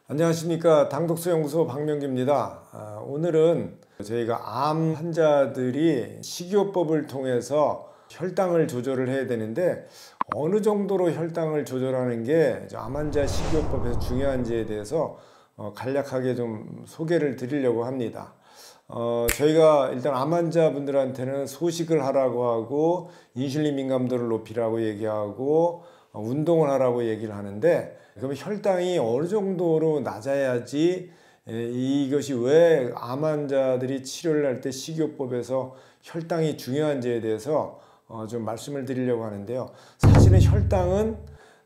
안녕하십니까. 당독소연구소 박명규입니다. 오늘은 저희가 암 환자들이 식이요법을 통해서 혈당을 조절을 해야 되는데 어느 정도로 혈당을 조절하는 게 암 환자 식이요법에서 중요한지에 대해서 간략하게 좀 소개를 드리려고 합니다. 저희가 일단 암 환자분들한테는 소식을 하라고 하고 인슐린 민감도를 높이라고 얘기하고 운동을 하라고 얘기를 하는데, 그러면 혈당이 어느 정도로 낮아야지 이것이 왜 암 환자들이 치료를 할 때 식이요법에서 혈당이 중요한지에 대해서 좀 말씀을 드리려고 하는데요. 사실은 혈당은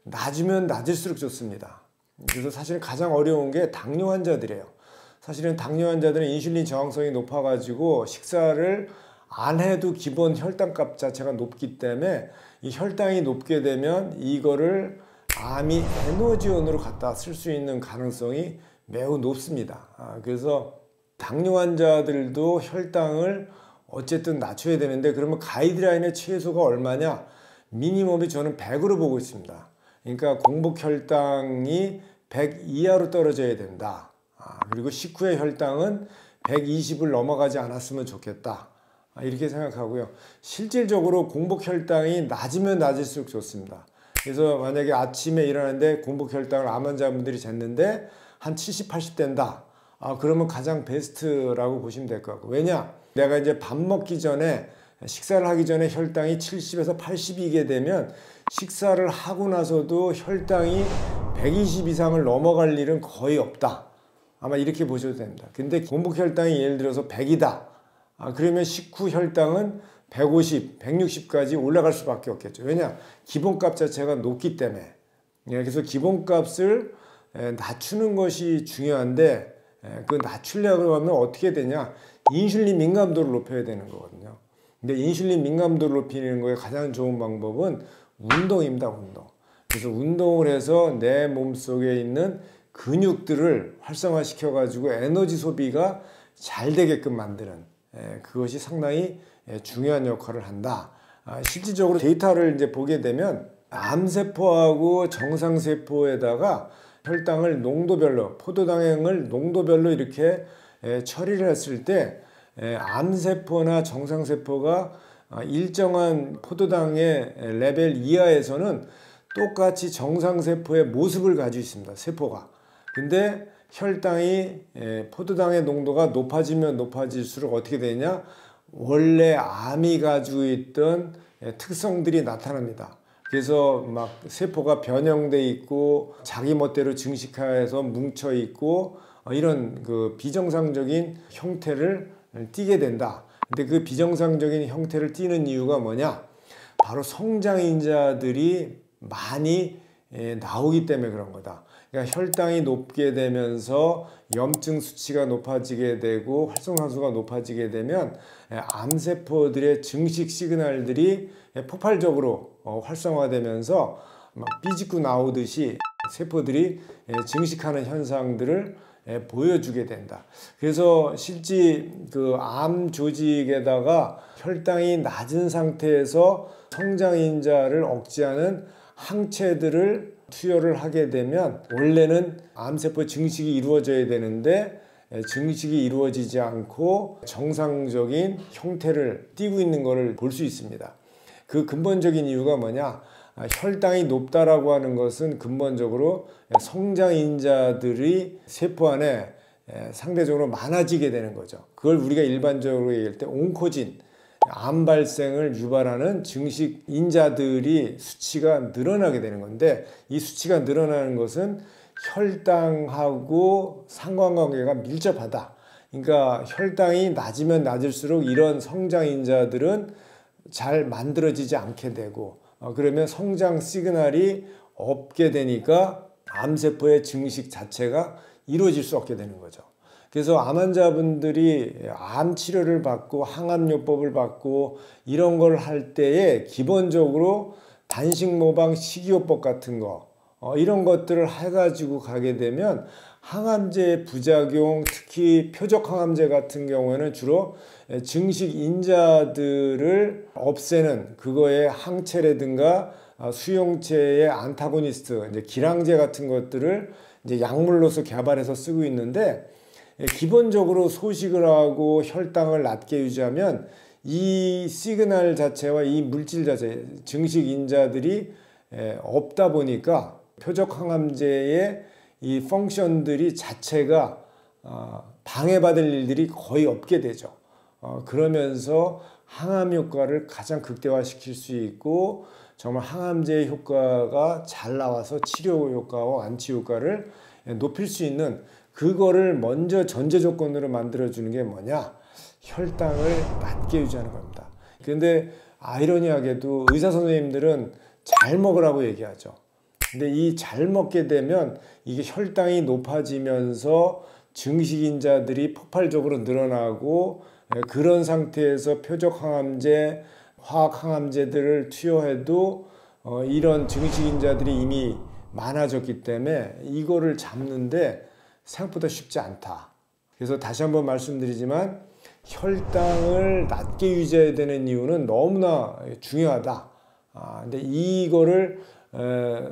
낮으면 낮을수록 좋습니다. 그래서 사실은 가장 어려운 게 당뇨 환자들이에요. 사실은 당뇨 환자들은 인슐린 저항성이 높아가지고 식사를 안 해도 기본 혈당값 자체가 높기 때문에 이 혈당이 높게 되면 이거를 암이 에너지원으로 갖다 쓸 수 있는 가능성이 매우 높습니다. 그래서 당뇨 환자들도 혈당을 어쨌든 낮춰야 되는데, 그러면 가이드라인의 최소가 얼마냐? 미니멈이 저는 100으로 보고 있습니다. 그러니까 공복 혈당이 100 이하로 떨어져야 된다. 그리고 식후의 혈당은 120을 넘어가지 않았으면 좋겠다. 이렇게 생각하고요. 실질적으로 공복 혈당이 낮으면 낮을수록 좋습니다. 그래서 만약에 아침에 일어나는데 공복 혈당을 암 환자분들이 쟀는데 한 70, 80 된다. 그러면 가장 베스트라고 보시면 될 것 같고. 왜냐? 내가 이제 밥 먹기 전에, 식사를 하기 전에 혈당이 70에서 80이게 되면 식사를 하고 나서도 혈당이 120 이상을 넘어갈 일은 거의 없다. 아마 이렇게 보셔도 됩니다. 근데 공복 혈당이 예를 들어서 100이다. 그러면 식후 혈당은 150, 160까지 올라갈 수밖에 없겠죠. 왜냐? 기본값 자체가 높기 때문에. 그래서 기본값을 낮추는 것이 중요한데, 그 낮추려고 하면 어떻게 되냐? 인슐린 민감도를 높여야 되는 거거든요. 근데 인슐린 민감도를 높이는 거에 가장 좋은 방법은 운동입니다. 운동. 그래서 운동을 해서 내 몸속에 있는 근육들을 활성화시켜 가지고 에너지 소비가 잘 되게끔 만드는, 그것이 상당히 중요한 역할을 한다. 실질적으로 데이터를 이제 보게 되면 암세포하고 정상세포에다가 혈당을 농도별로, 포도당을 농도별로 이렇게 처리를 했을 때 암세포나 정상세포가 일정한 포도당의 레벨 이하에서는 똑같이 정상세포의 모습을 가지고 있습니다. 세포가. 근데 혈당이 포도당의 농도가 높아지면 높아질수록 어떻게 되냐? 원래 암이 가지고 있던 특성들이 나타납니다. 그래서 막 세포가 변형돼 있고 자기 멋대로 증식해서 뭉쳐 있고 이런 그 비정상적인 형태를 띠게 된다. 근데 그 비정상적인 형태를 띠는 이유가 뭐냐? 바로 성장인자들이 많이 나오기 때문에 그런 거다. 그러니까 혈당이 높게 되면서 염증 수치가 높아지게 되고 활성산소가 높아지게 되면 암세포들의 증식 시그널들이 폭발적으로 활성화되면서 막 삐짓고 나오듯이 세포들이 증식하는 현상들을 보여주게 된다. 그래서 실제 그 암 조직에다가 혈당이 낮은 상태에서 성장인자를 억제하는 항체들을 투여를 하게 되면 원래는 암세포 증식이 이루어져야 되는데 증식이 이루어지지 않고 정상적인 형태를 띠고 있는 것을 볼 수 있습니다. 그 근본적인 이유가 뭐냐? 혈당이 높다라고 하는 것은 근본적으로 성장인자들이 세포 안에 상대적으로 많아지게 되는 거죠. 그걸 우리가 일반적으로 얘기할 때 온코진, 암 발생을 유발하는 증식인자들이 수치가 늘어나게 되는 건데, 이 수치가 늘어나는 것은 혈당하고 상관관계가 밀접하다. 그러니까 혈당이 낮으면 낮을수록 이런 성장인자들은 잘 만들어지지 않게 되고, 그러면 성장 시그널이 없게 되니까 암세포의 증식 자체가 이루어질 수 없게 되는 거죠. 그래서 암 환자분들이 암 치료를 받고 항암요법을 받고 이런 걸 할 때에 기본적으로 단식 모방 식이요법 같은 거, 이런 것들을 해가지고 가게 되면 항암제 부작용, 특히 표적 항암제 같은 경우에는 주로 증식 인자들을 없애는 그거의 항체라든가 수용체의 안타고니스트, 이제 기량제 같은 것들을 이제 약물로서 개발해서 쓰고 있는데, 기본적으로 소식을 하고 혈당을 낮게 유지하면 이 시그널 자체와 이 물질 자체, 증식 인자들이 없다 보니까 표적 항암제의 이 펑션들이 자체가 방해받을 일들이 거의 없게 되죠. 그러면서 항암 효과를 가장 극대화시킬 수 있고, 정말 항암제의 효과가 잘 나와서 치료 효과와 완치 효과를 높일 수 있는, 그거를 먼저 전제 조건으로 만들어주는 게 뭐냐? 혈당을 낮게 유지하는 겁니다. 그런데 아이러니하게도 의사 선생님들은 잘 먹으라고 얘기하죠. 근데 이 잘 먹게 되면 이게 혈당이 높아지면서 증식인자들이 폭발적으로 늘어나고, 그런 상태에서 표적 항암제, 화학 항암제들을 투여해도 이런 증식인자들이 이미 많아졌기 때문에 이거를 잡는데 생각보다 쉽지 않다. 그래서 다시 한번 말씀드리지만 혈당을 낮게 유지해야 되는 이유는 너무나 중요하다. 근데 이거를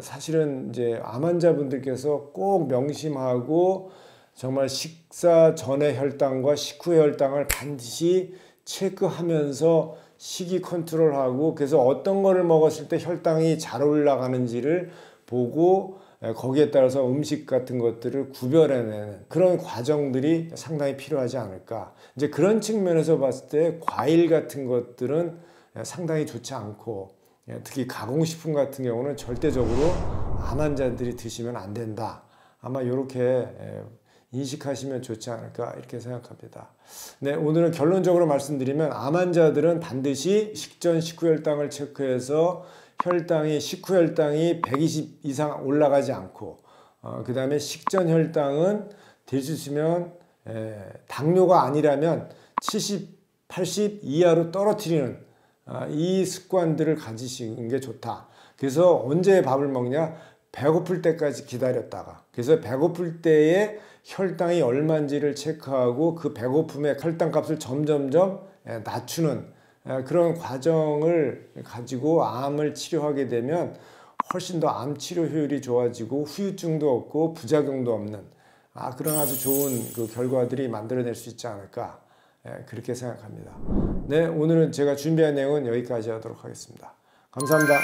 사실은 이제 암 환자분들께서 꼭 명심하고, 정말 식사 전의 혈당과 식후의 혈당을 반드시 체크하면서 식이 컨트롤하고, 그래서 어떤 거를 먹었을 때 혈당이 잘 올라가는지를 보고 거기에 따라서 음식 같은 것들을 구별해내는 그런 과정들이 상당히 필요하지 않을까. 이제 그런 측면에서 봤을 때 과일 같은 것들은 상당히 좋지 않고, 특히 가공식품 같은 경우는 절대적으로 암 환자들이 드시면 안 된다. 아마 이렇게 인식하시면 좋지 않을까 이렇게 생각합니다. 네, 오늘은 결론적으로 말씀드리면 암 환자들은 반드시 식전 식후 혈당을 체크해서 혈당이 식후 혈당이 120 이상 올라가지 않고, 그 다음에 식전 혈당은 될 수 있으면 당뇨가 아니라면 70, 80 이하로 떨어뜨리는 이 습관들을 가지시는 게 좋다. 그래서 언제 밥을 먹냐? 배고플 때까지 기다렸다가, 그래서 배고플 때에 혈당이 얼마인지를 체크하고 그 배고픔의 혈당값을 점점점 낮추는 그런 과정을 가지고 암을 치료하게 되면 훨씬 더 암 치료 효율이 좋아지고 후유증도 없고 부작용도 없는 그런 아주 좋은 그 결과들이 만들어낼 수 있지 않을까, 그렇게 생각합니다. 네, 오늘은 제가 준비한 내용은 여기까지 하도록 하겠습니다. 감사합니다.